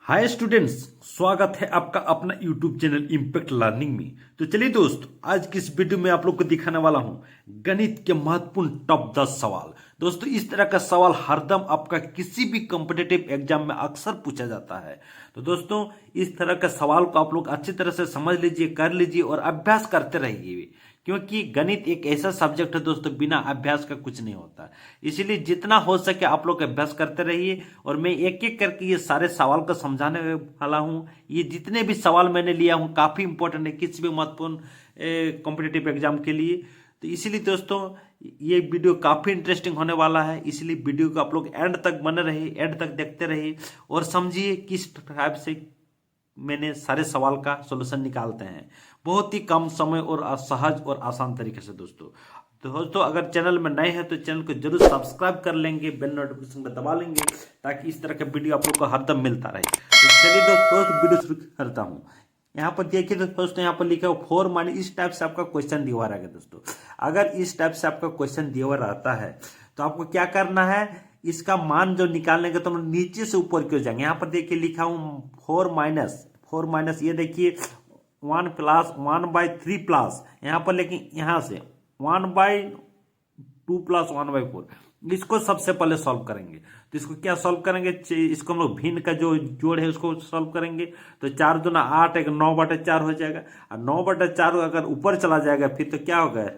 Hi students, स्वागत है आपका अपना यूट्यूब चैनल इम्पैक्ट लर्निंग में। तो चलिए दोस्त, आज की इस वीडियो में आप लोग को दिखाने वाला हूं गणित के महत्वपूर्ण टॉप 10 सवाल। दोस्तों, इस तरह का सवाल हरदम आपका किसी भी कॉम्पिटिटिव एग्जाम में अक्सर पूछा जाता है। तो दोस्तों, इस तरह का सवाल को आप लोग अच्छी तरह से समझ लीजिए, कर लीजिए और अभ्यास करते रहिए, क्योंकि गणित एक ऐसा सब्जेक्ट है दोस्तों, बिना अभ्यास का कुछ नहीं होता। इसीलिए जितना हो सके आप लोग अभ्यास करते रहिए और मैं एक एक करके ये सारे सवाल को समझाने वाला हूँ। ये जितने भी सवाल मैंने लिया हूँ काफ़ी इंपॉर्टेंट है किसी भी महत्वपूर्ण कॉम्पिटिटिव एग्जाम के लिए। तो इसीलिए दोस्तों, ये वीडियो काफ़ी इंटरेस्टिंग होने वाला है। इसलिए वीडियो को आप लोग एंड तक बने रहिए, एंड तक देखते रहिए और समझिए किस टाइप से मैंने सारे सवाल का सॉल्यूशन निकालते हैं, बहुत ही कम समय और सहज और आसान तरीके से। दोस्तों अगर चैनल में नए हैं तो चैनल को जरूर सब्सक्राइब कर लेंगे, बेल नोटिफिकेशन पर दबा लेंगे ताकि इस तरह का वीडियो आप लोग को हरदम मिलता रहे। तो चलिए दोस्तों, वीडियो शुरू करता हूँ। यहाँ पर देखिए दोस्तों, यहाँ पर लिखा है 4 माइनस, इस टाइप से आपका क्वेश्चन दिया हुआ रहेगा। दोस्तों अगर इस टाइप से आपका क्वेश्चन दिया हुआ रहता है तो आपको क्या करना है, इसका मान जो निकालने का तो हम नीचे से ऊपर क्यों जाएंगे। यहाँ पर देखिए लिखा हूँ 4 माइनस, ये देखिए 1 प्लस 1/3 प्लस, यहाँ पर लेकिन यहाँ से 1/2 प्लस 1/4, इसको सबसे पहले सॉल्व करेंगे। तो इसको क्या सॉल्व करेंगे, इसको हम लोग भिन्न का जो जोड़ है उसको सॉल्व करेंगे। तो 4 दूना 8, एक 9/4 हो जाएगा। और 9/4 अगर ऊपर चला जाएगा फिर तो क्या होगा,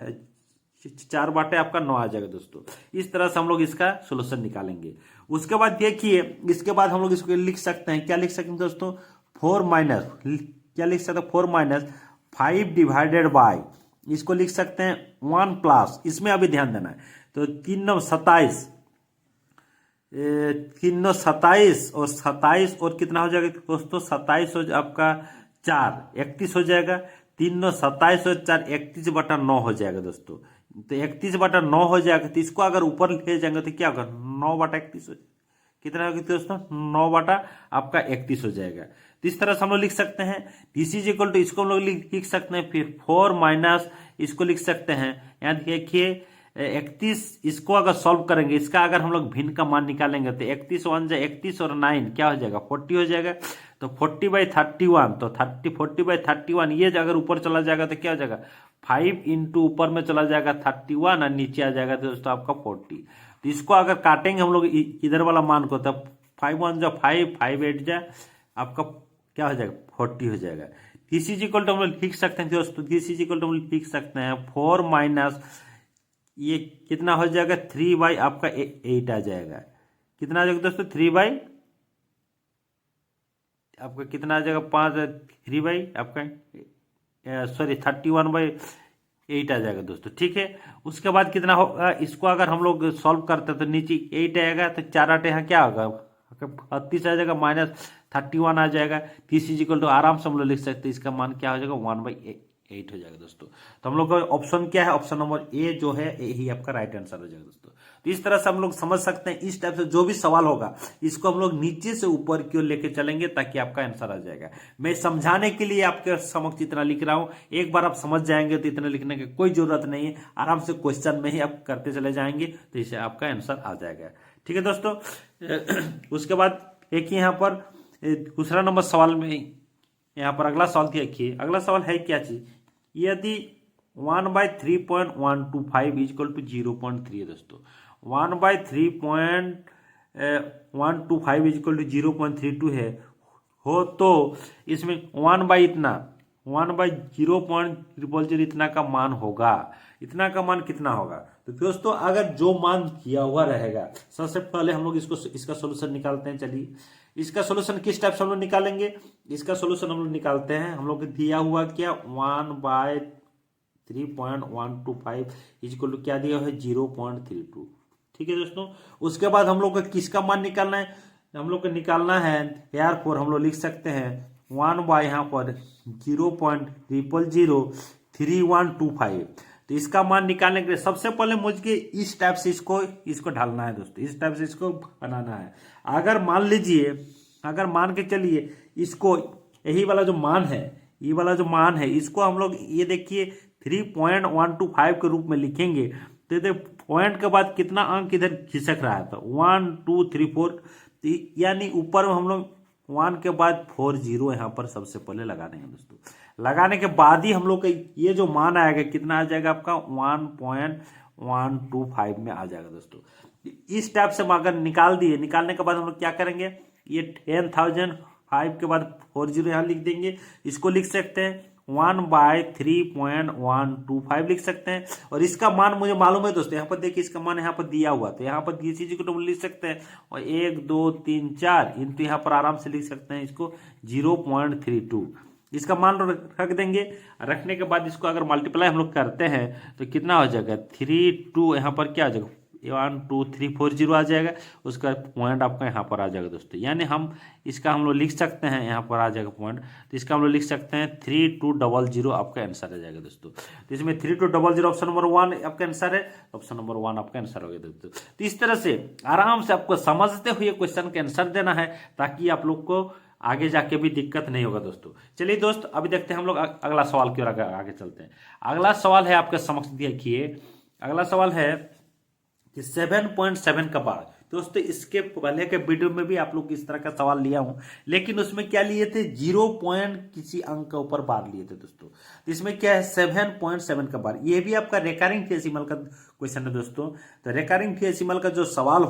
4 बाटे आपका 9 आ जाएगा। दोस्तों इस तरह से हम लोग इसका सोल्यूशन निकालेंगे। उसके बाद देखिए, इसके बाद हम लोग इसको लिख सकते हैं, क्या लिख सकते हैं दोस्तों, 4 माइनस, क्या लिख सकते हैं, 4 माइनस 5 डिवाइडेड बाय, इसको लिख सकते हैं 1 प्लस, इसमें अभी ध्यान देना है। तो 3 9 27, 3 9 27 और 27 और कितना हो जाएगा दोस्तों, 27 हो आपका 4 31 हो जाएगा। 3 9 27 और 4 31/9 हो जाएगा। दोस्तों तो 31/9 हो जाएगा। तो इसको अगर ऊपर ले जाएंगे तो क्या होगा, 9/31 हो जाएगा। कितना होगा दोस्तों, 9 आपका 31 हो जाएगा। तो इस तरह से हम लोग लिख सकते हैं। दिस इज इक्वल टू, इसको हम लोग लिख सकते हैं फिर 4 माइनस, इसको लिख सकते हैं, यहाँ देखिए 31, इसको अगर सॉल्व करेंगे, इसका अगर हम लोग भिन्न का मान निकालेंगे तो 31 1 जा 31 और 9 क्या हो जाएगा, 40 हो जाएगा। तो 40/31, तो 40/31, ये अगर ऊपर चला जाएगा तो क्या हो जाएगा, 5 इंटू ऊपर में चला जाएगा 31 और नीचे आ जाएगा दोस्तों आपका 40। तो इसको अगर काटेंगे हम लोग इधर वाला मान को, तब 5 1 जा 5, 5 8 जा आपका क्या हो जाएगा, 40 हो जाएगा। दिस इज इक्वल टू हम लोग लिख सकते हैं दोस्तों, दिस इज इक्वल टू हम लोग लिख सकते हैं 4 माइनस, ये कितना हो जाएगा, 3 आपका 8 आ जाएगा। कितना आ जाएगा दोस्तों, 3 आपका कितना आ जाएगा, 5 3 आपका सॉरी 31/8 आ जाएगा दोस्तों, ठीक है। उसके बाद कितना होगा, इसको अगर हम लोग सॉल्व करते हैं तो नीचे 8 आएगा, तो 4 8 यहाँ क्या होगा, 32 आ जाएगा, -31 आ जाएगा। दिस इज इक्वल टू, आराम से हम लोग लिख सकते हैं इसका मान क्या हो जाएगा, 1/8 हो जाएगा। दोस्तों तो हम लोग का ऑप्शन क्या है, ऑप्शन नंबर ए जो है यही आपका राइट आंसर हो जाएगा। दोस्तों तो इस तरह से हम लोग समझ सकते हैं, इस टाइप से जो भी सवाल होगा इसको हम लोग नीचे से ऊपर की ओर लेके चलेंगे ताकि आपका आंसर आ जाएगा। मैं समझाने के लिए आपके समक्ष इतना लिख रहा हूं, एक बार आप समझ जाएंगे तो इतना लिखने की कोई जरूरत नहीं है, आराम से क्वेश्चन में ही आप करते चले जाएंगे तो इससे आपका आंसर आ जाएगा, ठीक है दोस्तों। उसके बाद एक यहाँ पर दूसरा नंबर सवाल में, यहाँ पर अगला सवाल देखिए, अगला सवाल है क्या चीज, यदि 1/3.125 इक्वल टू 0.3 है। दोस्तों 1/3.125 इक्वल टू 0.32 है हो, तो इसमें 1/0.000 इतना का मान होगा। इतना का मान कितना होगा, तो दोस्तों अगर जो मान दिया हुआ रहेगा, सबसे पहले हम लोग इसका सोल्यूशन निकालते हैं। चलिए इसका सोल्यूशन किस टाइप से हम लोग निकालेंगे, इसका सोल्यूशन हम लोग निकालते हैं, हम लोग दिया हुआ क्या, 1/3.125 इक्वल टू क्या दिया है, 0.32, ठीक है दोस्तों। उसके बाद हम लोग को किसका मान निकालना है, हम लोग को निकालना है, therefore हम लोग लिख सकते हैं 1 यहाँ पर 0.0003125। तो इसका मान निकालने के लिए सबसे पहले मुझे इस टाइप से इसको ढालना है। दोस्तों इस टाइप से इसको बनाना है। अगर मान लीजिए, अगर मान के चलिए इसको, यही वाला जो मान है, ये वाला जो मान है, इसको हम लोग ये देखिए 3.125 के रूप में लिखेंगे तो पॉइंट के बाद कितना अंक इधर खिसक रहा था, 1 2 3 4, यानी ऊपर में हम लोग 1 के बाद 4 जीरो यहाँ पर सबसे पहले लगा देंगे दोस्तों। लगाने के बाद ही हम लोग का ये जो मान आएगा कितना आ जाएगा आपका 1.125 में आ जाएगा दोस्तों। इस टाइप से हम अगर निकाल दिए, निकालने के बाद हम लोग क्या करेंगे, ये 10,005 के बाद 4 जीरो यहाँ लिख देंगे। इसको लिख सकते हैं 1/3.125 लिख सकते हैं। और इसका मान मुझे मालूम है दोस्तों, यहाँ पर देखिए इसका मान यहाँ पर दिया हुआ, तो यहाँ पर इसी चीज को लिख सकते हैं। और 1 2 3 4 इंटू यहाँ पर आराम से लिख सकते हैं इसको 0.32 इसका मान रख देंगे। रखने के बाद इसको अगर मल्टीप्लाई हम लोग करते हैं तो कितना हो जाएगा 32 यहाँ पर क्या आ जाएगा 12340 आ जाएगा। उसका पॉइंट आपका यहाँ पर आ जाएगा दोस्तों। यानी हम इसका हम लोग लिख सकते हैं, यहाँ पर आ जाएगा पॉइंट, तो इसका हम लोग लिख सकते हैं 3200 आपका आंसर आ जाएगा दोस्तों। तो इसमें 3200 ऑप्शन नंबर 1 आपका आंसर है, ऑप्शन नंबर 1 आपका आंसर हो गया दोस्तों। तो इस तरह से आराम से आपको समझते हुए क्वेश्चन का आंसर देना है ताकि आप लोग को आगे जाके भी दिक्कत नहीं होगा दोस्तों। चलिए दोस्त अभी देखते हैं हम लोग अगला सवाल की ओर आगे चलते हैं। अगला सवाल है आपके समक्ष देखिए, अगला सवाल है कि 7.7 का बार। दोस्तों इसके पहले के वीडियो में भी आप लोग इस तरह का सवाल लिया हूं, लेकिन उसमें क्या लिए थे 0 पॉइंट किसी अंक के ऊपर बार लिए थे दोस्तों। तो इसमें क्या है 7.7 का बार, ये भी आपका रेकरिंग डेसिमल का क्वेश्चन है दोस्तों। तो रेकरिंग डेसिमल का जो सवाल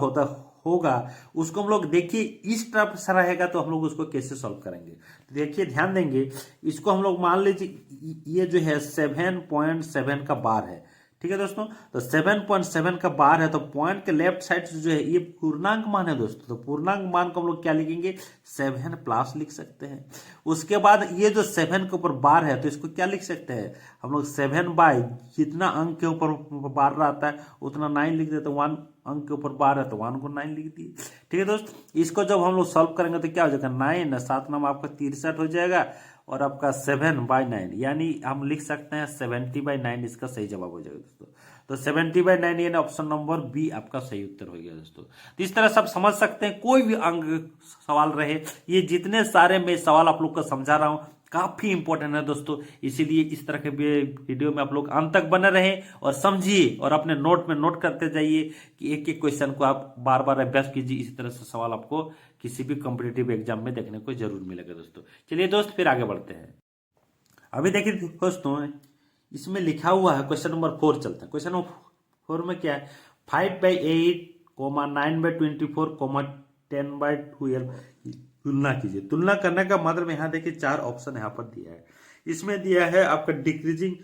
होगा उसको हम लोग देखिए इस तरफ से रहेगा तो हम लोग उसको कैसे सॉल्व करेंगे। तो देखिए ध्यान देंगे, इसको हम लोग मान लीजिए ये जो है 7.7 का बार है, ठीक है दोस्तों। तो 7.7 का बार है, तो पॉइंट के लेफ्ट साइड से जो है ये पूर्णांक मान है दोस्तों। तो पूर्णांक मान को हम लोग क्या लिखेंगे 7 प्लस लिख सकते हैं। उसके बाद ये जो 7 के ऊपर बार है तो इसको क्या लिख सकते हैं हम लोग 7 बाय जितना अंक के ऊपर बार रहता है उतना 9 लिख देते हैं। 1 अंक के ऊपर बार है तो 1 को 9 लिख दिए, ठीक है दोस्त। इसको जब हम लोग सॉल्व करेंगे तो क्या हो जाएगा 9 7 9 आपका 63 हो जाएगा और आपका 7/9 यानी हम लिख सकते हैं 70/9 इसका सही जवाब हो जाएगा दोस्तों। तो 70/9 यानी ऑप्शन नंबर बी आपका सही उत्तर हो गया दोस्तों। तो इस तरह सब समझ सकते हैं, कोई भी अंक सवाल रहे, ये जितने सारे मैं सवाल आप लोग को समझा रहा हूं काफी इंपॉर्टेंट है दोस्तों। इसीलिए इस तरह के वीडियो में आप लोग अंत तक बने रहें और समझिए और अपने नोट में नोट करते जाइए कि एक एक क्वेश्चन को आप बार बार अभ्यास कीजिए। इसी तरह से सवाल आपको किसी भी कॉम्पिटिटिव एग्जाम में देखने को जरूर मिलेगा दोस्तों। चलिए दोस्त फिर आगे बढ़ते हैं। अभी देखिए दोस्तों इसमें लिखा हुआ है क्वेश्चन नंबर 4 चलते हैं। क्वेश्चन नंबर 4 में क्या है 5/8, 9/24, 10/12 तुलना कीजिए। तुलना करने का मतलब यहाँ देखिए 4 ऑप्शन यहाँ पर दिया है। इसमें दिया है आपका डिक्रीजिंग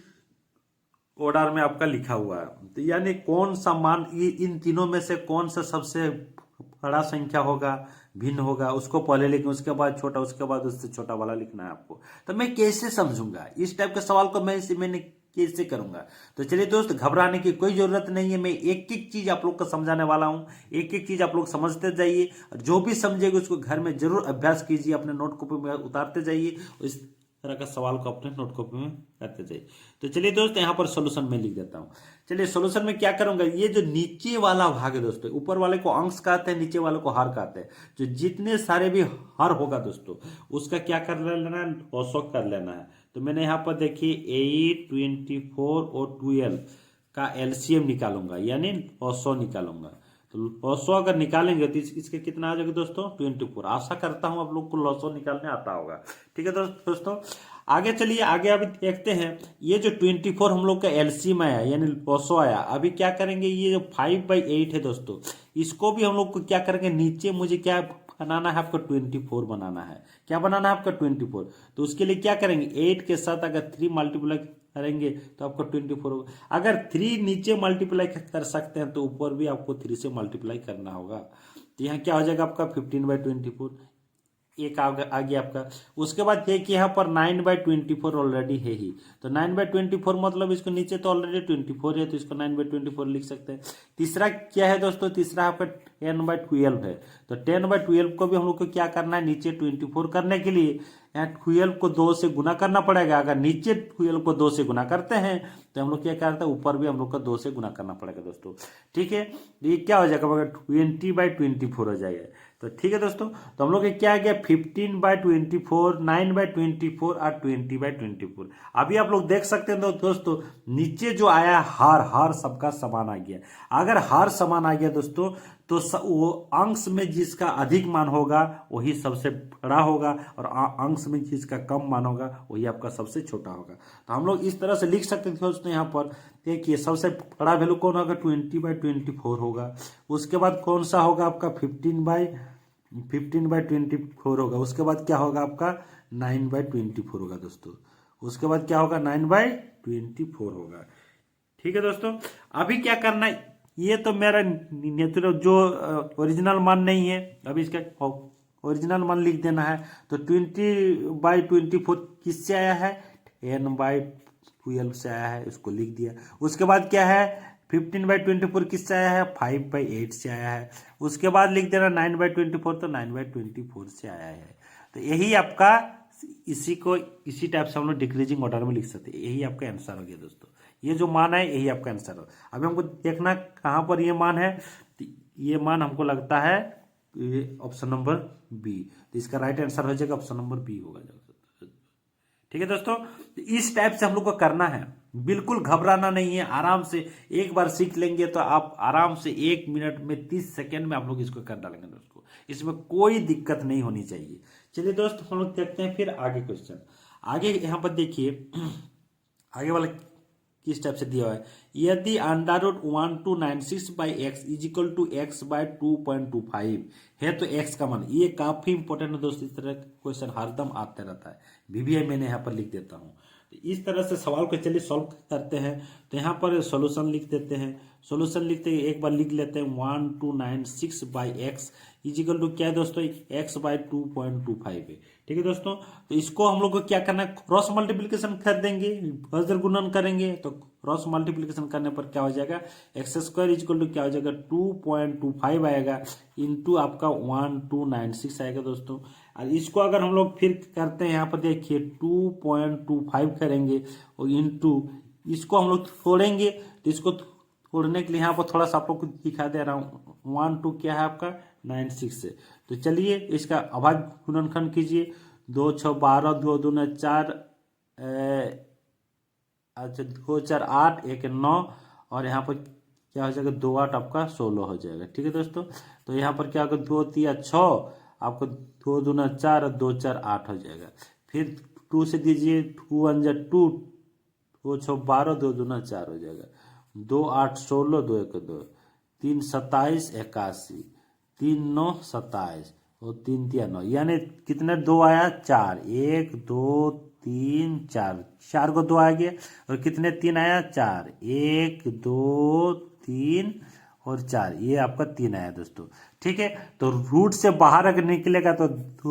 ऑर्डर में आपका लिखा हुआ है, तो यानी कौन सा मान इन तीनों में से कौन सा सबसे बड़ा संख्या होगा, भिन्न होगा, उसको पहले लिखें, उसके बाद छोटा, उसके बाद उससे छोटा वाला लिखना है आपको। तो मैं कैसे समझूंगा इस टाइप के सवाल को, मैंने कैसे करूंगा। तो चलिए दोस्त घबराने की कोई जरूरत नहीं है, मैं एक एक चीज आप लोग को समझाने वाला हूं। एक एक चीज आप लोग समझते जाइए और जो भी समझेगा उसको घर में जरूर अभ्यास कीजिए, अपने नोट कॉपी में उतारते जाइए, इस तरह का सवाल को अपने नोट कॉपी में करते जाइए। तो चलिए दोस्त यहाँ पर सोल्यूशन में लिख देता हूँ। चलिए सोल्यूशन में क्या करूंगा, ये जो नीचे वाला भाग है दोस्तों, ऊपर वाले को अंश कहते हैं, नीचे वाले को हर कहते हैं। जो जितने सारे भी हर होगा दोस्तों उसका क्या कर लेना है, औसत कर लेना है। तो मैंने यहाँ पर देखिए 8, 24 और 12 का एलसीएम निकालूंगा, यानी औसत निकालूंगा। तो औसत अगर निकालेंगे तो इसके कितना आ जाएगा दोस्तों 24। आशा करता हूं आप लोग को औसत निकालने आता होगा, ठीक है दोस्तों। आगे चलिए, आगे अभी देखते हैं। ये जो 24 हम लोग का एलसीएम आया यानी औसत आया, अभी क्या करेंगे, ये जो 5/8 है दोस्तों, इसको भी हम लोग को क्या करेंगे, नीचे मुझे क्या बनाना है आपको 24 बनाना है। क्या बनाना है आपका 24। तो उसके लिए क्या करेंगे 8 के साथ अगर 3 मल्टीप्लाई करेंगे तो आपको 24 होगा। अगर 3 नीचे मल्टीप्लाई कर सकते हैं तो ऊपर भी आपको 3 से मल्टीप्लाई करना होगा। तो यहाँ क्या हो जाएगा आपका 15/24 एक आ गया आपका। उसके बाद देखिए यहाँ पर 9/24 ऑलरेडी है ही, तो 9/24 मतलब इसको नीचे तो ऑलरेडी 24 है तो इसको 9/24 लिख सकते हैं। तीसरा क्या है दोस्तों, तीसरा आपका 10/12 है। तो 10/12 को भी हम लोग को क्या करना है, नीचे 24 करने के लिए यहाँ 12 को 2 से गुना करना पड़ेगा। अगर नीचे 12 को 2 से गुना करते हैं तो हम लोग क्या करते हैं, ऊपर भी हम लोग को 2 से गुना करना पड़ेगा दोस्तों, ठीक है। ये क्या हो जाएगा 20/24 हो जाएगा। तो ठीक है दोस्तों, तो हम लोग क्या आ गया 15/24, 9/24 और 20/24। अभी आप लोग देख सकते हैं दोस्तों, नीचे जो आया हार सबका समान आ गया। अगर हार समान आ गया दोस्तों, तो वो अंश में जिसका अधिक मान होगा वही सबसे बड़ा होगा, और अंश में जिसका कम मान होगा वही आपका सबसे छोटा होगा। तो हम लोग इस तरह से लिख सकते थे दोस्तों। यहाँ पर देखिए सबसे बड़ा वैल्यू कौन होगा, 20/24 होगा। उसके बाद कौन सा होगा आपका 15/24 होगा। उसके बाद क्या होगा आपका 9/24 होगा दोस्तों। उसके बाद क्या होगा 9/24 होगा। ठीक है दोस्तों, अभी क्या करना है, ये तो मेरा नेचुरल जो ओरिजिनल मान नहीं है, अभी इसका ओरिजिनल मान लिख देना है। तो 20/24 किससे आया है, 10/12 से आया है, इसको लिख दिया। उसके बाद क्या है 15/24 किससे आया है, 5/8 से आया है। उसके बाद लिख देना 9/24, तो 9/24 से आया है। तो यही आपका, इसी टाइप से हम लोग डिक्रीजिंग ऑर्डर में लिख सकते हैं। यही आपका आंसर हो गया दोस्तों, ये जो मान है यही आपका आंसर हो। अभी हमको देखना कहाँ पर ये मान है, तो ये मान हमको लगता है ये ऑप्शन नंबर बी। तो इसका राइट आंसर हो जाएगा ऑप्शन नंबर बी होगा। ठीक है दोस्तों, तो इस टाइप से हम लोग को करना है, बिल्कुल घबराना नहीं है। आराम से एक बार सीख लेंगे तो आप आराम से 1 मिनट में 30 सेकेंड में आप लोग इसको कर डालेंगे दोस्तों। इसमें कोई दिक्कत नहीं होनी चाहिए। चलिए दोस्तों, हम लोग देखते हैं फिर आगे क्वेश्चन। आगे यहाँ पर देखिए, आगे वाला किस टाइप से दिया हुआ है, यदि √1296/x is equal to x/2.25 है तो x का मान, ये काफी इंपॉर्टेंट है दोस्तों। इस तरह का क्वेश्चन हरदम आता रहता है, VBI मैंने यहाँ पर लिख देता हूँ। तो इस तरह से सवाल को चलिए सॉल्व करते हैं। तो यहाँ पर सॉल्यूशन लिख देते हैं। सॉल्यूशन लिखते हैं, एक बार लिख लेते हैं 1296/x इज इक्वल टू क्या है दोस्तों, x/2.25 है। ठीक है दोस्तों, तो इसको हम लोग को क्या करना है, क्रॉस मल्टीप्लीकेशन कर देंगे, अगर गुणन करेंगे तो क्रॉस मल्टीप्लीकेशन करने पर क्या हो जाएगा, x² इज इक्वल टू क्या हो जाएगा 2.25 आएगा, इंटू आपका 1296 आएगा दोस्तों। और इसको अगर हम लोग फिर करते हैं, यहाँ पर देखिए 2.25 करेंगे और इंटू इसको हम लोग छोड़ेंगे। तो इसको छोड़ने के लिए यहाँ पर थोड़ा सा आप लोग को दिखा दे रहा हूँ, 1 2 क्या है आपका 96 से। तो चलिए इसका अभाज्य गुणनखंड कीजिए, 2 6 12, 2 दूना 4, अच्छा 2 4 8, 1 9, और यहाँ पर क्या हो जाएगा 2 8 आपका 16 हो जाएगा। ठीक है दोस्तों, तो यहाँ पर क्या होगा 2 3 6, आपको 2 दूना 4 और 2 4 8 हो जाएगा। फिर 2 से दीजिए, 2 1 2, 2 6 12, 2 दूना 4 हो जाएगा, 2 8 16, 2 1 2, 3 27 81, 3 9 27 और 3 3 9, यानी कितने 2 आया 4, 1 2 3 4, 4 को 2 आ गया, और कितने 3 आया 4, 1 2 3 और 4, ये आपका 3 आया दोस्तों। ठीक है, तो रूट से बाहर अगर निकलेगा तो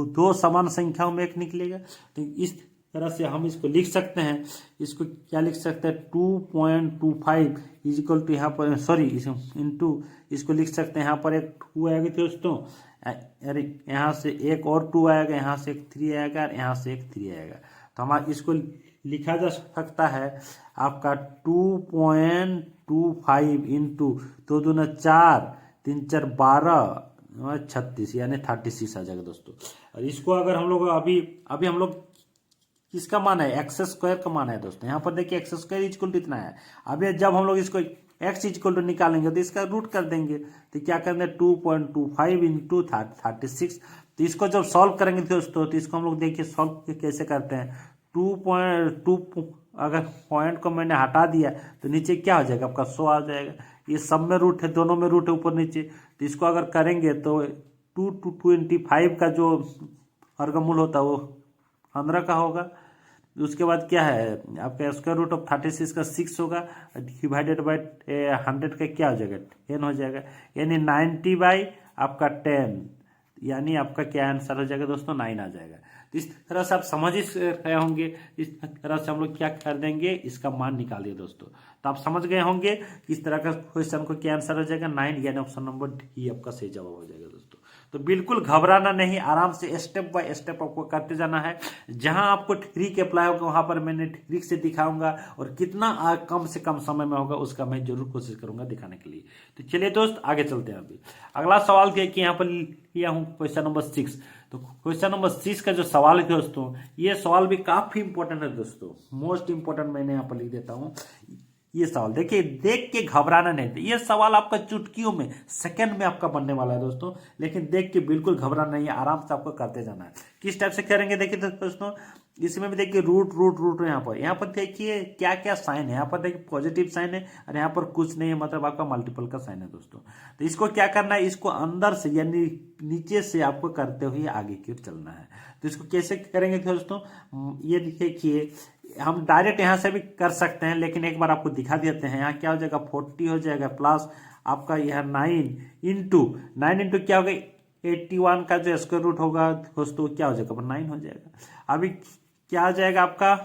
दो समान संख्याओं में एक निकलेगा। तो इस तरह से हम इसको लिख सकते हैं। इसको क्या लिख सकते हैं 2.25 इज इक्वल टू, यहाँ पर सॉरी इंटू, इसको लिख सकते हैं यहाँ पर एक 2 आएगा दोस्तों, अरे यहाँ से एक और 2 आएगा, यहाँ से एक 3 आएगा, और यहाँ से एक 3 आएगा। तो हमारा इसको लिखा जा सकता है आपका 2.25 इंटू 2 दूना 4, 3 4 12, 36, यानी 36 आ जाएगा दोस्तों। और इसको अगर हम लोग अभी हम लोग किसका मान है, x² का मान है दोस्तों। यहाँ पर देखिए x² इक्वल टू इतना है। अभी जब हम लोग इसको x इक्वल टू निकालेंगे तो इसका रूट कर देंगे। तो क्या करेंगे 2.25 इंटू 36। तो इसको जब सॉल्व करेंगे दोस्तों, तो इसको हम लोग देखिए सॉल्व कैसे करते हैं। 2.2 अगर पॉइंट को मैंने हटा दिया तो नीचे क्या हो जाएगा आपका 100 आ जाएगा। ये सब में रूट है, दोनों में रूट है ऊपर नीचे। तो इसको अगर करेंगे तो 225 का जो वर्गमूल होता है वो 15 का होगा। उसके बाद क्या है आपका स्क्वायर रूट ऑफ 36 का 6 होगा, डिवाइडेड बाय 100 का क्या हो जाएगा 10 हो जाएगा, यानी 90 बाई आपका 10, यानी आपका क्या आंसर हो जाएगा दोस्तों 9 आ जाएगा। तो इस तरह से आप समझ ही रहे होंगे। इस तरह से हम लोग क्या कर देंगे, इसका मान निकाल दिए दोस्तों। तो आप समझ गए होंगे इस तरह का क्वेश्चन को क्या आंसर हो जाएगा 9, यानी ऑप्शन नंबर डी आपका सही जवाब हो जाएगा दोस्तों। तो बिल्कुल घबराना नहीं, आराम से स्टेप बाय स्टेप आपको करते जाना है। जहां आपको ट्रिक अप्लाई होगा वहां पर मैंने ट्रिक से दिखाऊंगा, और कितना कम से कम समय में होगा उसका मैं जरूर कोशिश करूंगा दिखाने के लिए। तो चलिए दोस्त आगे चलते हैं। अभी अगला सवाल देखिए, यहाँ पर लिया हूँ क्वेश्चन नंबर 6। तो क्वेश्चन नंबर 6 का जो सवाल है दोस्तों, ये सवाल भी काफी इंपॉर्टेंट है दोस्तों, मोस्ट इंपॉर्टेंट मैंने यहाँ पर लिख देता हूँ। ये सवाल देखिए, देख के घबराना नहीं। ये सवाल आपका चुटकियों में, सेकंड में आपका बनने वाला है दोस्तों, लेकिन देख के बिल्कुल घबराना नहीं है, आराम से आपको करते जाना है। किस टाइप से करेंगे देखिए दोस्तों, इसमें भी देखिए रूट रूट रूट यहाँ पर देखिए क्या क्या साइन है। यहाँ पर देखिए पॉजिटिव साइन है, और यहाँ पर कुछ नहीं है, मतलब आपका मल्टीपल का साइन है दोस्तों। तो इसको क्या करना है, इसको अंदर से यानी नीचे से आपको करते हुए आगे की ओर चलना है। तो इसको कैसे करेंगे दोस्तों, ये देखिए हम डायरेक्ट यहाँ से भी कर सकते हैं, लेकिन एक बार आपको दिखा देते हैं। यहाँ क्या हो जाएगा, 40 हो जाएगा, प्लस आपका यह 9 इंटू क्या होगा, 81 का जो स्क्वायर रूट होगा दोस्तों क्या हो जाएगा, 9 हो जाएगा। अभी क्या आ जाएगा आपका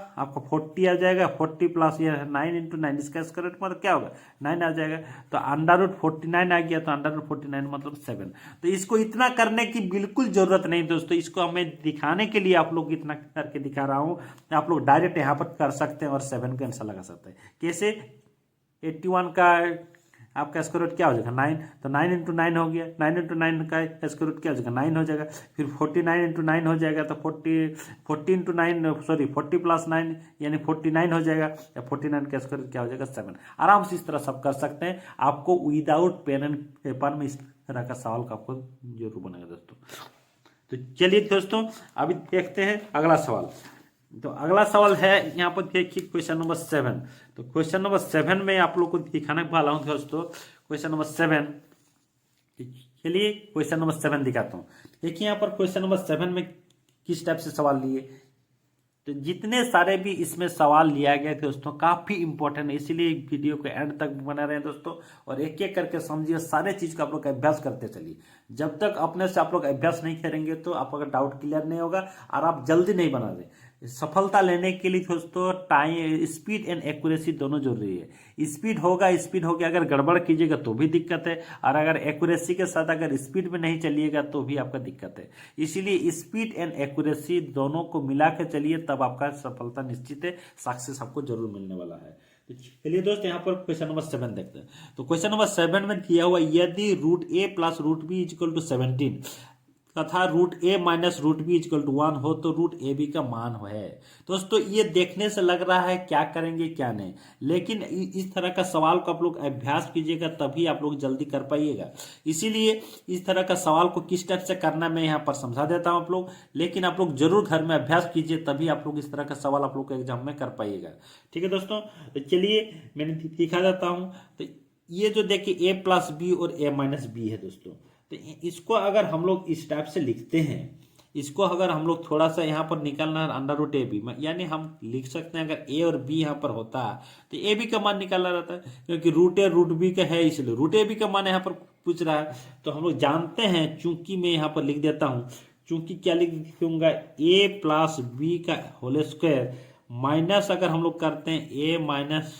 40 आ जाएगा, 40 प्लस ये 9 इंटू 9, इसका स्क्वायर रूट मतलब क्या होगा 9 आ जाएगा। तो अंडर रूट 49 आ गया, तो अंडर रूट 49 मतलब 7। तो इसको इतना करने की बिल्कुल जरूरत नहीं दोस्तों, इसको हमें दिखाने के लिए आप लोग इतना करके दिखा रहा हूँ। आप लोग डायरेक्ट यहाँ पर कर सकते हैं और 7 का आंसर लगा सकते हैं। कैसे, 81 का आपका स्क्वायर रूट क्या हो जाएगा 9, तो 9 इंटू 9 हो गया, 9 इंटू 9 का स्क्वायर रूट क्या हो जाएगा 9 हो जाएगा। फिर 49 इंटू 9 हो जाएगा, तो 40 इंटू 9 सॉरी 40 प्लस 9 यानी 49 हो जाएगा, या 49 का स्क्वायर रूट क्या हो जाएगा 7। आराम से इस तरह सब कर सकते हैं। आपको विदाउट पेन एंड पेपर में इस तरह का सवाल का आपको जरूर बनेगा दोस्तों। तो चलिए दोस्तों अभी देखते हैं अगला सवाल। तो अगला सवाल है यहाँ पर देखिए क्वेश्चन नंबर 7। तो क्वेश्चन नंबर 7 में आप लोग को दिखाने वाला हूँ दोस्तों। क्वेश्चन नंबर 7, चलिए क्वेश्चन नंबर 7 दिखाता हूँ। देखिए यहाँ पर क्वेश्चन नंबर 7 में किस टाइप से सवाल लिए। तो जितने सारे भी इसमें सवाल लिया गया दोस्तों काफी इंपॉर्टेंट है, इसीलिए वीडियो को एंड तक बना रहे हैं दोस्तों, और एक एक करके समझिए, सारे चीज का आप लोग अभ्यास करते चलिए। जब तक अपने से आप लोग अभ्यास नहीं करेंगे तो आपका डाउट क्लियर नहीं होगा, और आप जल्दी नहीं बना रहे। सफलता लेने के लिए दोस्तों टाइम, स्पीड एंड एक्यूरेसी दोनों जरूरी है। स्पीड हो गया, अगर गड़बड़ कीजिएगा तो भी दिक्कत है, और अगर एक्यूरेसी के साथ अगर स्पीड में नहीं चलिएगा तो भी आपका दिक्कत है। इसीलिए स्पीड एंड एक्यूरेसी दोनों को मिला के चलिए, तब आपका सफलता निश्चित है, सक्सेस आपको जरूर मिलने वाला है। तो चलिए दोस्त यहाँ पर क्वेश्चन नंबर 7 देखते हैं। तो क्वेश्चन नंबर 7 में दिया हुआ, यदि root A plus root B equal to 17 तथा root A minus root B equal to 1 हो तो रूट ए बी का मान है। दोस्तों ये देखने से लग रहा है क्या करेंगे क्या नहीं, लेकिन इस तरह का सवाल को आप लोग अभ्यास कीजिएगा तभी आप लोग जल्दी कर पाइएगा। इसीलिए इस तरह का सवाल को किस टाइप से करना मैं यहाँ पर समझा देता हूँ आप लोग, लेकिन आप लोग जरूर घर में अभ्यास कीजिए, तभी आप लोग इस तरह का सवाल आप लोग एग्जाम में कर पाइएगा। ठीक है दोस्तों, तो चलिए मैंने दिखा देता हूँ। तो ये जो देखिए ए प्लस बी और ए माइनस बी है दोस्तों, तो इसको अगर हम लोग इस टाइप से लिखते हैं, इसको अगर हम लोग थोड़ा सा यहाँ पर निकालना है अंडर रूट ए बी, यानी हम लिख सकते हैं अगर ए और बी यहाँ पर होता है तो ए बी का मान निकालना रहता है, क्योंकि रूट ए रूट बी का है, इसलिए रूट ए बी का मान यहाँ पर पूछ रहा है। तो हम लोग जानते हैं, चूंकि मैं यहाँ पर लिख देता हूँ, चूंकि क्या लिख दूंगा, ए प्लस बी का होल स्क्वायर माइनस अगर हम लोग करते हैं ए माइनस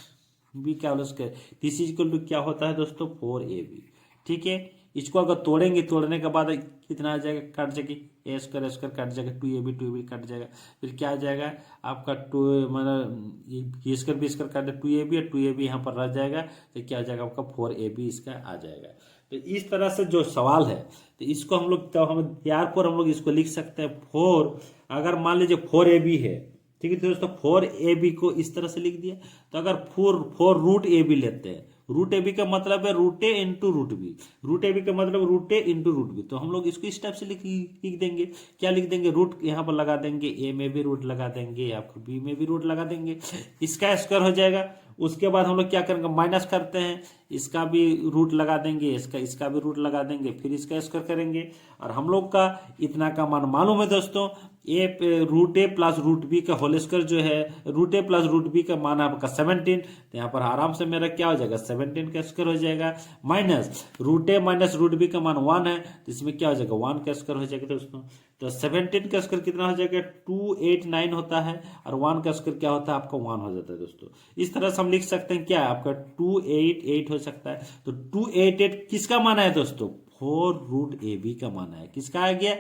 बी का whole square, this is equal to क्या होता है दोस्तों 4ab। ठीक है, इसको अगर तोड़ेंगे, तोड़ने के बाद कितना आ जाएगा, कट जाएगी ए स्क्वायर कट जाएगा, 2ab कट जाएगा, फिर क्या आ जाएगा आपका 2 मतलब ये square B square cut 2ab और 2ab यहाँ पर रह जाएगा, तो क्या आ जाएगा आपका 4ab इसका आ जाएगा। तो इस तरह से जो सवाल है, तो इसको हम लोग, तो हम तैयार पर हम लोग इसको लिख सकते हैं 4, अगर मान लीजिए 4ab है, ठीक है दोस्तों, 4ab को इस तरह से लिख दिया। तो अगर 4 रूट ए बी लेते हैं, रूट ए बी का मतलब है root A into root B, root A B का मतलब root A into root B, तो हम लोग इसको इस टाइप से लिख देंगे। क्या लिख देंगे, रूट यहाँ पर लगा देंगे, ए में भी रूट लगा देंगे, आपको बी में भी रूट लगा देंगे, इसका स्क्वायर हो जाएगा। उसके बाद हम लोग क्या करेंगे, माइनस करते हैं, इसका भी रूट लगा देंगे, इसका भी रूट लगा देंगे, फिर इसका स्क्वायर करेंगे, और हम लोग का इतना का मान मालूम है दोस्तों, root A plus root B का होल स्क्वायर जो है, root A plus root B का मान आपका 17, तो यहाँ पर आराम से मेरा क्या हो जाएगा 17 का स्क्वायर हो जाएगा, minus root A minus root B का मान 1 है, तो इसमें क्या हो जाएगा 1 का स्क्वायर हो जाएगा दोस्तों। तो 17 का स्क्वायर कितना हो जाएगा 289 होता है, और 1 का स्क्वायर क्या होता है आपका 1 हो जाता है दोस्तों। इस तरह से हम लिख सकते हैं क्या आपका 288 हो सकता है। तो 288 किसका मान है दोस्तों, 4√AB का मान है। किसका आ गया?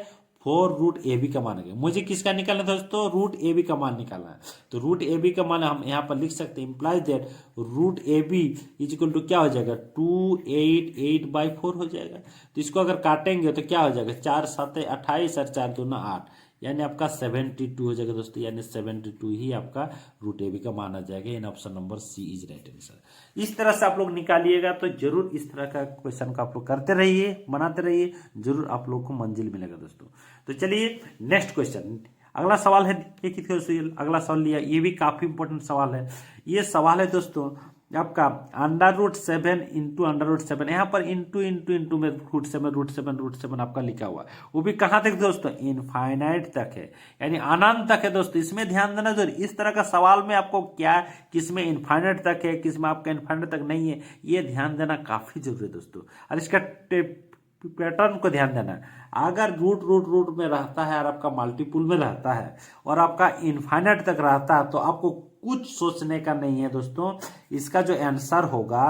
4√AB का मान आ गया। मुझे किसका निकालना था दोस्तों? √AB का मान निकालना है। तो √AB का मान हम यहाँ पर लिख सकते हैं, implies that √AB is equal to क्या हो जाएगा? 288/4 हो जाएगा। तो इसको अगर काटेंगे तो क्या हो जाएगा? 4 7 28 और 4 2 8, यानी आपका 72 हो जाएगा दोस्तों। यानी 72 ही आपका √AB का मान आ जाएगा। In option number C is right answer. इस तरह से आप लोग निकालिएगा तो जरूर इस तरह का क्वेश्चन को आप लोग करते रहिए, बनाते रहिए, जरूर आप लोग को मंजिल मिलेगा दोस्तों। तो चलिए नेक्स्ट क्वेश्चन, अगला सवाल है। देखिए दोस्तों, अगला सवाल लिया, ये भी काफी इंपॉर्टेंट सवाल है। ये सवाल है दोस्तों आपका √7 इंटू √7, यहाँ पर इंटू इंटू इंटू में √7 आपका लिखा हुआ है। वो भी कहाँ तक दोस्तों? इनफाइनाइट तक है, यानी अनंत तक है दोस्तों। इसमें ध्यान देना जरूर, इस तरह का सवाल में आपको क्या किसमें इनफाइनाइट तक है, किसमें आपका इनफाइनाइट तक नहीं है, ये ध्यान देना काफी जरूरी है दोस्तों। और इसका पैटर्न को ध्यान देना, अगर रूट में रहता है और आपका मल्टीपुल में रहता है और आपका इनफाइनाइट तक रहता है, तो आपको कुछ सोचने का नहीं है दोस्तों। इसका जो आंसर होगा,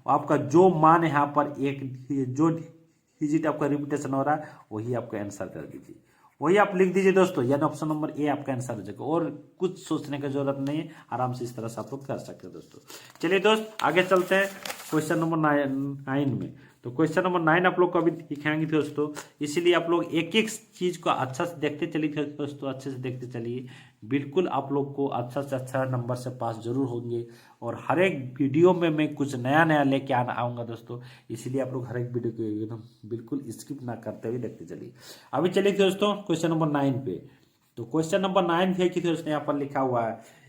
आपका जो मान यहाँ पर एक जो डिजिट आपका रिपीटेशन हो रहा है, वही आपका आंसर कर दीजिए, वही आप लिख दीजिए दोस्तों। यानी ऑप्शन नंबर ए आपका आंसर हो जाएगा, और कुछ सोचने की जरूरत नहीं है, आराम से इस तरह से आप लोग कर सकते हैं दोस्तों। चलिए दोस्त, आगे चलते हैं क्वेश्चन नंबर 9 में। तो क्वेश्चन नंबर 9 आप लोग को अभी दिखाएंगे दोस्तों, इसीलिए आप लोग एक एक चीज को अच्छा से देखते चलिए दोस्तों, अच्छे से देखते चलिए। बिल्कुल आप लोग को अच्छा से अच्छा नंबर से पास जरूर होंगे, और हर एक वीडियो में मैं कुछ नया नया लेके आऊंगा दोस्तों। इसीलिए आप लोग हर एक वीडियो को एकदम बिल्कुल स्किप ना करते हुए देखते चलिए। अभी चलिए दोस्तों क्वेश्चन नंबर 9 पे। तो क्वेश्चन नंबर 9 है कि दोस्तों यहाँ पर लिखा हुआ है,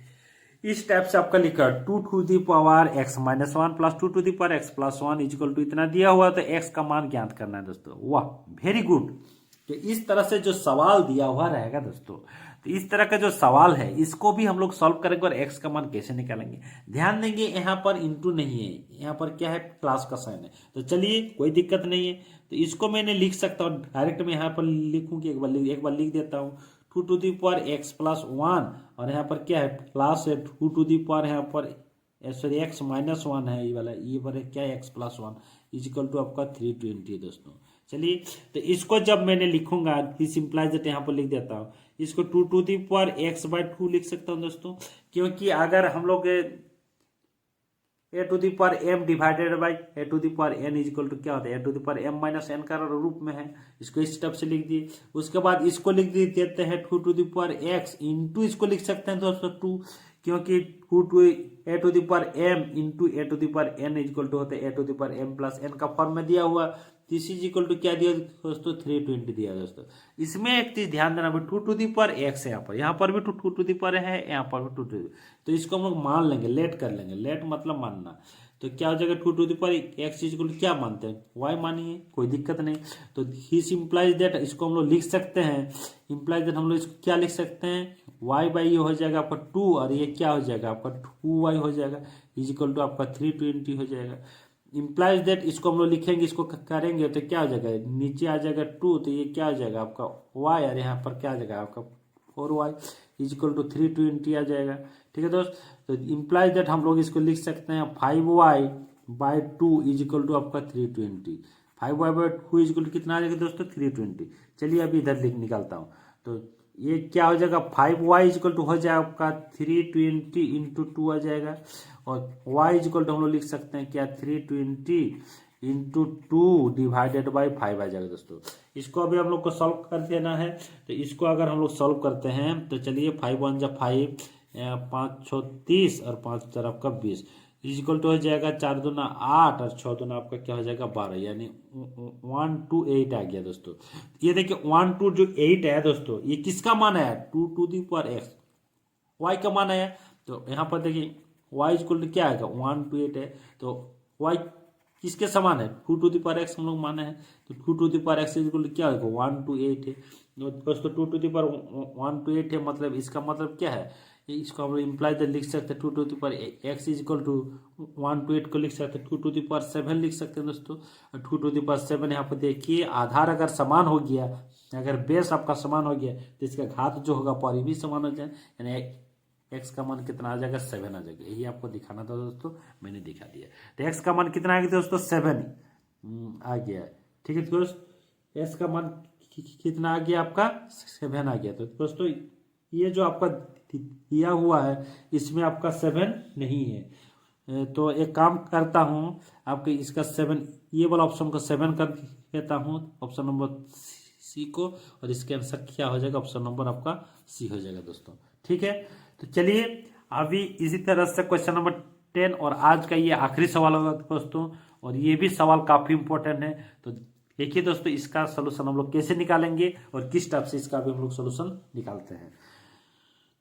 इस टाइप से आपका लिखा 2x-1 plus 2x+1 is equal to इतना दिया हुआ, तो x का मान ज्ञात करना है दोस्तों। वाह, वेरी गुड। तो इस तरह से जो सवाल दिया हुआ रहेगा दोस्तों, तो इस तरह का जो सवाल है इसको भी हम लोग सॉल्व करेंगे, और x का मान कैसे निकालेंगे। ध्यान देंगे यहाँ पर इंटू नहीं है, यहाँ पर क्या है? प्लस का साइन है। तो चलिए कोई दिक्कत नहीं है, तो इसको मैंने लिख सकता हूँ डायरेक्ट। में यहाँ पर लिखूंगी, एक बार लिख देता हूँ 2x+1, और यहाँ पर क्या है? प्लस है 2 यहाँ पर सॉरी x-1 है, ये वाला, ये पर क्या है? x+1 इजिकल टू आपका 320 है दोस्तों। चलिए, तो इसको जब मैंने लिखूंगा, दिस इंप्लाइज दैट यहाँ पर लिख देता हूँ, इसको 2x/2 लिख सकता हूँ दोस्तों। क्योंकि अगर हम लोग a⁴m divided by a⁴n is equal to क्या होता है? a⁻m - n का रूप में है, इसको इस स्टेप से लिख दिए। उसके बाद इसको लिख देते हैं 2x इंटू, इसको लिख सकते हैं दोस्तों 2, क्योंकि a⁴m into a⁴n is equal to होता है a⁴m+n का फॉर्म में दिया हुआ। दिस इज इक्वल टू क्या दिया दोस्तों? 320 दिया दोस्तों। इसमें एक चीज ध्यान देना, 2x है, यहाँ पर भी 2 है, यहाँ पर भी 2। तो इसको हम लोग मान लेंगे, लेट कर लेंगे, लेट मतलब मानना। तो क्या हो जाएगा? 2x इक्वल टू क्या मानते हैं? y मानिए, कोई दिक्कत नहीं। तो दिस इंप्लाइज दैट, इसको हम लोग लिख सकते हैं, इंप्लाइज दैट हम लोग इसको क्या लिख सकते हैं? y/ये हो जाएगा आपका 2, और ये क्या हो जाएगा? आपका 2y हो जाएगा, इज इक्वल टू आपका 320 हो जाएगा। इंप्लाइज दैट इसको हम लोग लिखेंगे, इसको करेंगे तो क्या हो जाएगा? नीचे आ जाएगा 2, तो ये क्या हो जाएगा आपका y, और यहाँ पर क्या आ जाएगा आपका 4y इजिकल टू 320 आ जाएगा। ठीक है दोस्त। तो इंप्लाइज दैट हम लोग इसको लिख सकते हैं 5y/2 इजिकल टू आपका 320। 5y/2 इजिकल टू कितना आ जाएगा दोस्तों? 320। चलिए अभी इधर लिख निकालता हूँ। तो ये क्या हो जाएगा? 5y इजिकल टू हो जाएगा आपका 320 इंटू 2 आ जाएगा, और y इजिकल टू हम लोग लिख सकते हैं क्या? 320 इंटू 2 डिवाइडेड बाई 5 आ जाएगा दोस्तों। इसको अभी हम लोग को सॉल्व कर देना है। तो इसको अगर हम लोग सॉल्व करते हैं तो चलिए 5×1 = 5, 5×6 = 30, और 5×4 आपका 20 इजिकल टू हो जाएगा 4×2 = 8, और 6×2 आपका क्या हो जाएगा? 12, यानी 128 आ गया दोस्तों। ये देखिए 128 है दोस्तों, ये किसका मान है? 2x y का मान है। तो यहाँ पर देखिए y इक्वल टू क्या आएगा? 128 है, तो y किसके समान है? 2x हम लोग माने हैं, तो 2x इक्वल टू क्या होगा? 128 है दोस्तों। 2 128 है, मतलब इसका मतलब क्या है? इसको हम लोग इम्प्लाइज लिख सकते हैं 2x इक्वल टू 128 को लिख सकते हैं 2⁷ लिख सकते हैं दोस्तों। 2⁷ यहाँ पर देखिए, आधार अगर समान हो गया, अगर बेस आपका समान हो गया, तो इसका घात जो होगा परिधि भी समान हो जाए, यानी x का मान कितना आ जाएगा? 7 आ जाएगा। यही आपको दिखाना था दोस्तों, मैंने दिखा दिया। तो x का मान कितना आ गया दोस्तों? 7 आ गया। ठीक है दोस्त, एस का मान कितना आ गया आपका 7 आ गया। तो दोस्तों ये जो आपका दिया हुआ है इसमें आपका 7 नहीं है। तो एक काम करता हूँ, आपके इसका 7 ये वाला ऑप्शन को 7 कर देता हूँ, ऑप्शन नंबर सी को, और इसके आंसर क्या हो जाएगा, ऑप्शन नंबर आपका सी हो जाएगा दोस्तों। ठीक है, तो चलिए अभी इसी तरह से क्वेश्चन नंबर 10 और आज का ये आखिरी सवाल होगा दोस्तों, और ये भी सवाल काफी इंपॉर्टेंट है। तो देखिए दोस्तों, इसका सोल्यूशन हम लोग कैसे निकालेंगे और किस टाइप से इसका भी हम लोग सोल्यूशन निकालते हैं।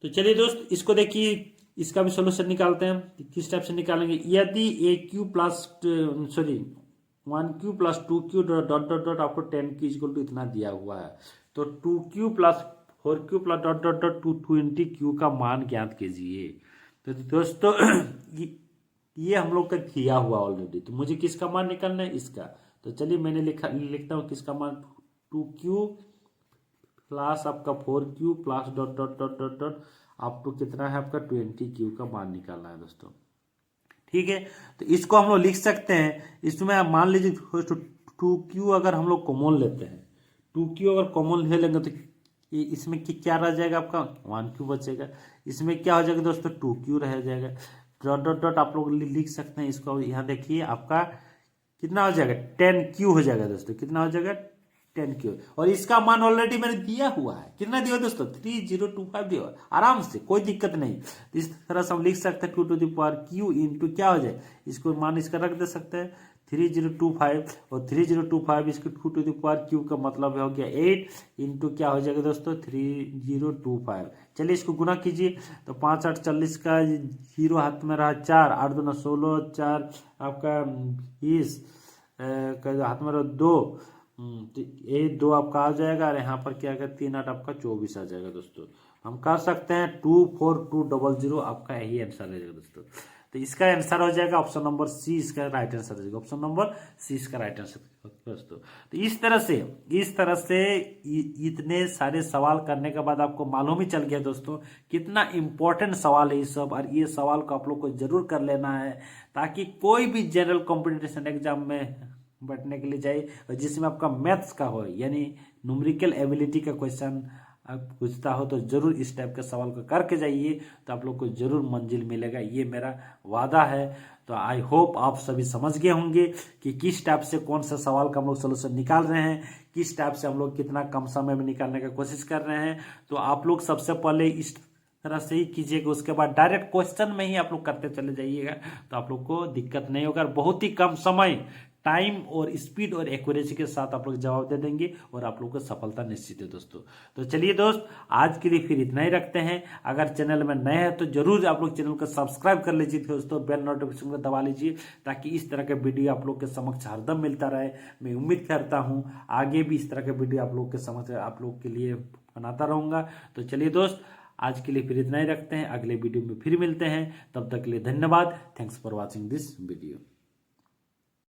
तो चलिए दोस्त, इसको देखिए, इसका भी सोल्यूशन निकालते हैं। किस टाइप से निकालेंगे, यदि A Q plus 1 Q plus 2 Q dot dot dot आपको 10 क्यू इक्वल टू इतना दिया हुआ है, तो 2 Q plus 4 Q plus dot dot dot 220 Q का मान ज्ञात कीजिए। तो दोस्तों ये हम लोग का दिया हुआ ऑलरेडी, तो मुझे किसका मान निकालना है, इसका। तो चलिए मैंने लिखता हूँ किसका मान, 2 क्यू प्लस आपका 4 Q plus dot dot dot dot dot आप तो कितना है आपका 20 क्यू का मान निकालना है दोस्तों। ठीक है, तो इसको हम लोग लिख सकते हैं, इसमें आप मान लीजिए 2 क्यू अगर हम लोग कॉमन लेते हैं, 2 क्यू अगर कॉमन ले लेंगे तो इसमें क्या रह जाएगा आपका 1 क्यू बचेगा, इसमें क्या हो जाएगा दोस्तों 2 क्यू रह जाएगा, डॉट डॉट डॉट आप लोग लिख सकते हैं इसको। यहाँ देखिए आपका कितना हो जाएगा 10 क्यू हो जाएगा दोस्तों, कितना हो जाएगा 10 क्यू, और इसका मान ऑलरेडी मैंने दिया हुआ है, कितना दिया दोस्तों 3025 दिया, आराम से कोई दिक्कत नहीं। तो इस तरह से हम लिख सकते हैं 2 to the power Q into क्या हो जाए, इसको मान इसका रख दे सकते हैं 3025, और 3025 इसको 2 टू द पावर क्यू का मतलब हो गया 8 इंटू क्या हो जाएगा दोस्तों 3025। चलिए इसको गुना कीजिए, तो 5 8 40 का 0 हाथ में रहा 4, 8 2 16, 4 आपका 20 हाथ में रहा 2, तो ये 2 आपका आ जाएगा, और यहाँ पर क्या 3 8 आपका 24 आ जाएगा दोस्तों। हम कर सकते हैं 24200 आपका यही आंसर हो जाएगा दोस्तों। तो इसका आंसर हो जाएगा ऑप्शन नंबर सी, इसका राइट आंसर हो जाएगा, ऑप्शन नंबर सी इसका राइट आंसर दोस्तों। तो इस तरह से इतने सारे सवाल करने के बाद आपको मालूम ही चल गया दोस्तों कितना इंपॉर्टेंट सवाल है ये सब, और ये सवाल को आप लोग को जरूर कर लेना है, ताकि कोई भी जनरल कॉम्पिटिशन एग्जाम में बैठने के लिए जाए और जिसमें आपका मैथ्स का हो, यानी न्यूमेरिकल एबिलिटी का क्वेश्चन पूछता हो, तो जरूर इस टाइप के सवाल को करके जाइए, तो आप लोग को जरूर मंजिल मिलेगा, ये मेरा वादा है। तो आई होप आप सभी समझ गए होंगे कि किस टाइप से कौन सा सवाल का हम लोग सोल्यूशन निकाल रहे हैं, किस टाइप से हम लोग कितना कम समय में निकालने का कोशिश कर रहे हैं। तो आप लोग सबसे पहले इस तरह से ही कीजिएगा, उसके बाद डायरेक्ट क्वेश्चन में ही आप लोग करते चले जाइएगा, तो आप लोग को दिक्कत नहीं होगा, बहुत ही कम समय, टाइम और स्पीड और एक्यूरेसी के साथ आप लोग जवाब दे देंगे, और आप लोग को सफलता निश्चित है दोस्तों। तो चलिए दोस्त, आज के लिए फिर इतना ही रखते हैं। अगर चैनल में नए हैं तो जरूर आप लोग चैनल को सब्सक्राइब कर लीजिए दोस्तों, बेल नोटिफिकेशन को दबा लीजिए, ताकि इस तरह के वीडियो आप लोग के समक्ष हरदम मिलता रहे। मैं उम्मीद करता हूँ आगे भी इस तरह के वीडियो आप लोग के समक्ष आप लोग के लिए बनाता रहूँगा। तो चलिए दोस्त, आज के लिए फिर इतना ही रखते हैं, अगले वीडियो में फिर मिलते हैं, तब तक के लिए धन्यवाद। Thanks for watching this video.